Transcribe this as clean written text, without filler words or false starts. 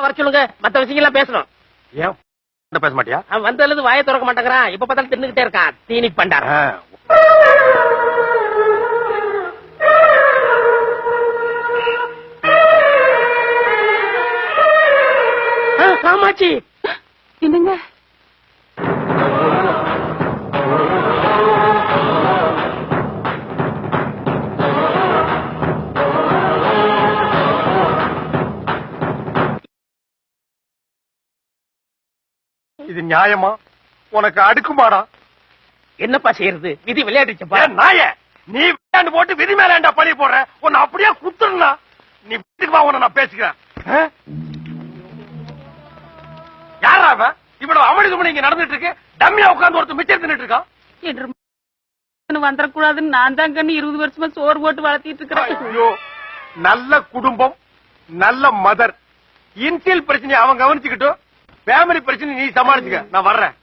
வர சொல்லுங்க, மத்த விஷயம் எல்லாம் பேசணும். ஏன் பேச மாட்டியா? அவன் வந்தது வாயை திறக்க மாட்டேங்கிறான், இப்ப பார்த்தாலும் தின்னுகிட்டே இருக்கான். தீனி பண்டார. காமாட்சி என்னங்க இது நியாயமா? உனக்கு அடுக்குமாடா? என்னப்பா செய்யறது, விதி விளையாடுச்சப்பா. நாய, நீ விளையாண்டு போட்டு விதி மேல ஏன்டா பழி போடுற? உன்னை அப்படியே குத்துறா. நீ வீட்டுக்கு வா, உன்னை நான் பேசிக்கிறேன். யாரா அவன்? இவ்வளவு அமளிதுமணி இங்க நடந்துட்டு இருக்கு. டம்மியா உட்கார்ந்து ஒருத்தர் மிச்சம் தின்னுட்டு இருக்கான். என்று வந்துடக்கூடாதுன்னு நான் தான் கண்ணு 20 வருஷமா சோறு போட்டு வளர்த்திட்டு இருக்கிறேன். ஐயோ, நல்ல குடும்பம், நல்ல மதர். இன்சியல் பிரச்சனை அவன் கவனிச்சுக்கிட்டோம், ஃபேமிலி பிரச்சனை நீ சமாளிச்சுக்க. நான் வர்றேன்.